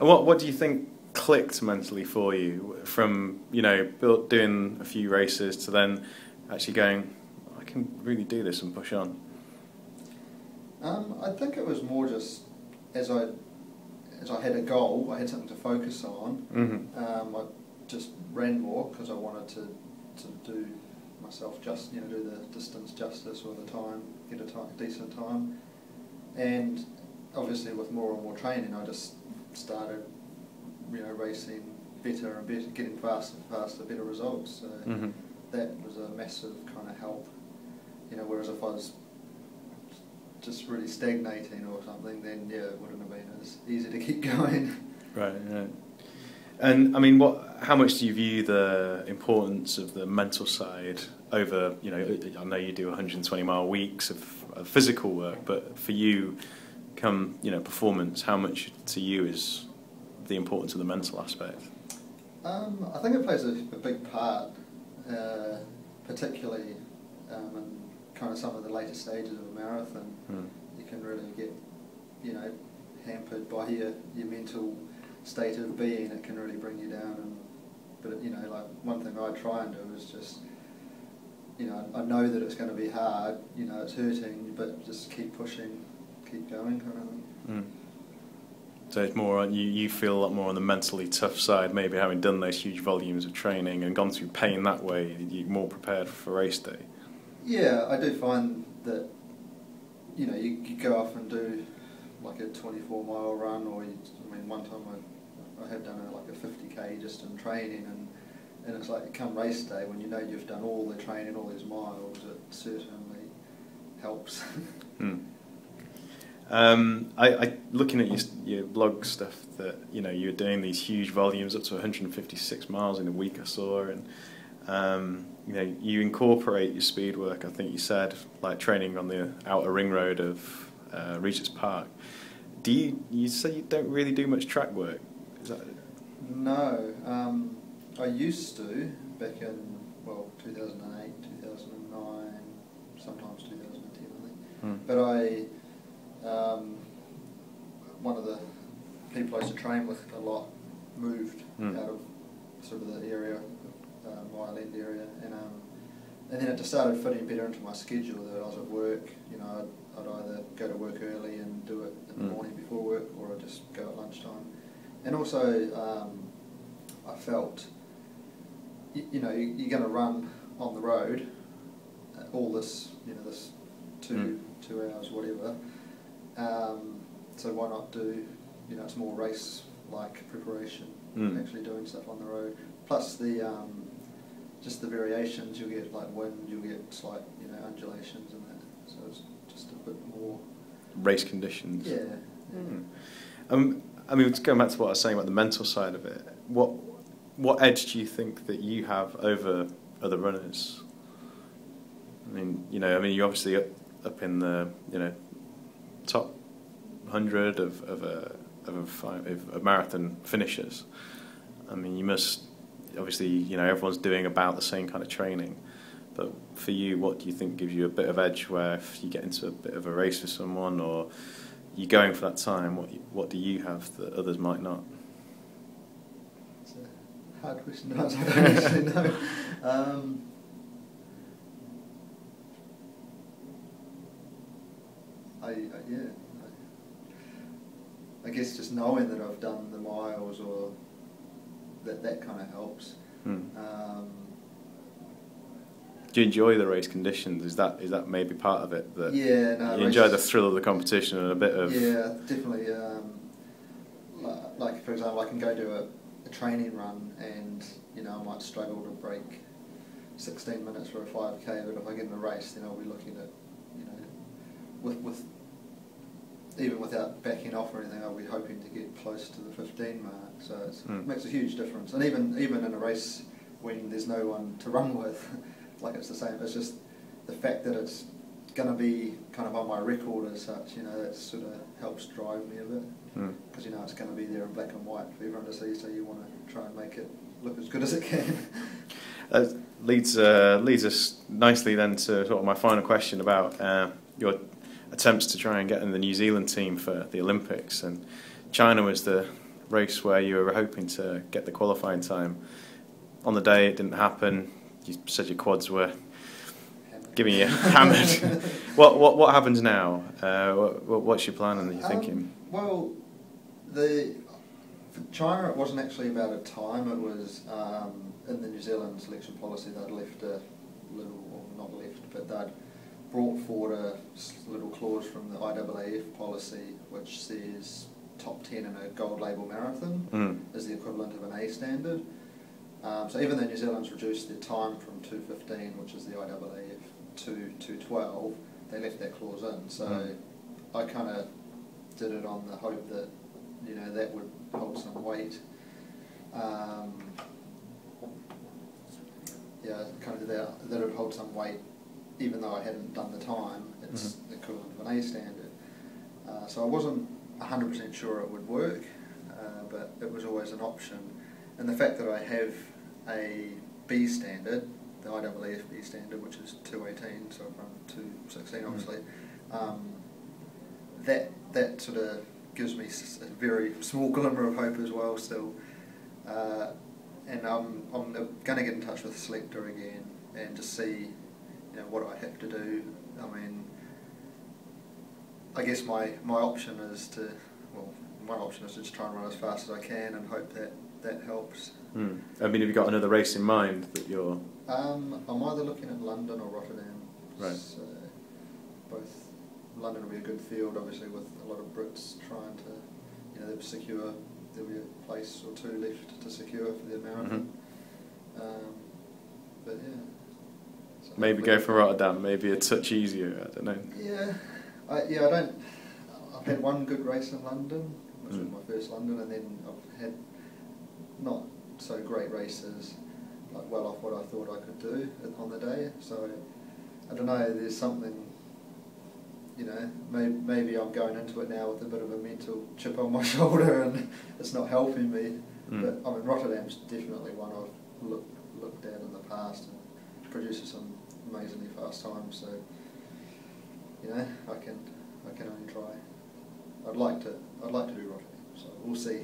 And what do you think clicked mentally for you from, you know, doing a few races to then actually going, I can really do this and push on? I think it was more just as I had a goal, I had something to focus on. I just ran more because I wanted to do myself do the distance justice or the time, get a decent time. And obviously with more and more training, I just started, racing better and better, getting faster and faster, better results. So that was a massive kind of help. Whereas if I was just really stagnating or something, then it wouldn't have been as easy to keep going. Right. And I mean, how much do you view the importance of the mental side over, I know you do 120-mile weeks of physical work, but for you, come, performance, how much to you is the importance of the mental aspect? I think it plays a big part, particularly in kind of some of the later stages of a marathon. You can really get, hampered by your mental state of being. It can really bring you down. But like one thing I try and do is just, I know that it's going to be hard. It's hurting, but just keep pushing, keep going, kind of thing. So it's more you feel a lot more on the mentally tough side, maybe having done those huge volumes of training and gone through pain that way. You're more prepared for race day. Yeah, I do find that you go off and do like a 24-mile run, or one time I have done like a 50k just in training, and it's like come race day when you've done all the training, all these miles, it certainly helps. I looking at your blog stuff that you were doing these huge volumes up to 156 miles in a week, I saw, and you incorporate your speed work. I think you said like training on the outer ring road of Regent's Park. Do you say you don't really do much track work? Is that... No, I used to back in 2008, 2009, sometimes 2010, I think. But one of the people I used to train with a lot moved out of sort of the area, Mile End area, and then it just started fitting better into my schedule. That I was at work, I'd either go to work early and do it in the morning before work, or I'd just go at lunchtime. And also, I felt, you're going to run on the road, all this, this 2 hours, whatever. So why not do, it's more race-like preparation, actually doing stuff on the road. Plus the just the variations, you'll get like wind, you'll get slight, undulations and that. So it's just a bit more race conditions. Yeah. I mean, going back to what I was saying about the mental side of it, what edge do you think that you have over other runners? I mean, you're obviously up in the top 100 of marathon finishers. I mean, you must obviously everyone's doing about the same kind of training, but for you, what do you think gives you a bit of edge where if you get into a bit of a race with someone or you're going for that time, what do you have that others might not? It's a hard question to answer. I don't actually know. I guess just knowing that I've done the miles, or that kind of helps. Do you enjoy the race conditions? Is that maybe part of it? That you enjoy the thrill of the competition and a bit of... Yeah, definitely. Like for example, I can go to a training run and I might struggle to break 16 minutes for a 5k, but if I get in a race, then I'll be looking at with even without backing off or anything, I'll be hoping to get close to the 15 mark. So it makes a huge difference. And even in a race when there's no one to run with, like it's the same. It's just the fact that it's going to be kind of on my record as such. That sort of helps drive me a bit, because it's going to be there in black and white for everyone to see. So you want to try and make it look as good as it can. Leads us nicely then to sort of my final question about your attempts to try and get in the New Zealand team for the Olympics. And China was the race where you were hoping to get the qualifying time. On the day, it didn't happen. You said your quads were giving you hammered. What happens now? What's your plan and your thinking? Well, for China, it wasn't actually about a time. It was in the New Zealand selection policy. They'd left a little, or not left, but they'd brought forward a little clause from the IAAF policy, which says top 10 in a gold label marathon is the equivalent of an A standard. So even though New Zealand's reduced their time from 2:15, which is the IAAF, to 2:12, they left that clause in. So I kind of did it on the hope that, you know, that would hold some weight. Kind of that it would hold some weight, even though I hadn't done the time. It's the equivalent of an A standard. So I wasn't 100% sure it would work, but it was always an option. And the fact that I have a B standard, the IAAF B standard, which is 2:18, so from 2:16 obviously, that sort of gives me a very small glimmer of hope as well still. And I'm going to get in touch with the selector again and just see, you know, what I have to do. I mean, I guess my option is to, well, one option is to just try and run as fast as I can and hope that helps. I mean, have you got another race in mind that you're... I'm either looking at London or Rotterdam. Right. So both. London will be a good field, obviously, with a lot of Brits trying to, you know, there'll be a place or two left to secure for their marathon. But yeah. So maybe go for Rotterdam, maybe a touch easier, I don't know. Yeah, I've had one good race in London, which was my first London, and then I've had not so great races, like well off what I thought I could do on the day. So I don't know, there's something, you know, maybe I'm going into it now with a bit of a mental chip on my shoulder and it's not helping me. But I mean, Rotterdam's definitely one I've looked at in the past and produces some amazingly fast times. So, you know, I can only try. I'd like to do Rotterdam. So we'll see.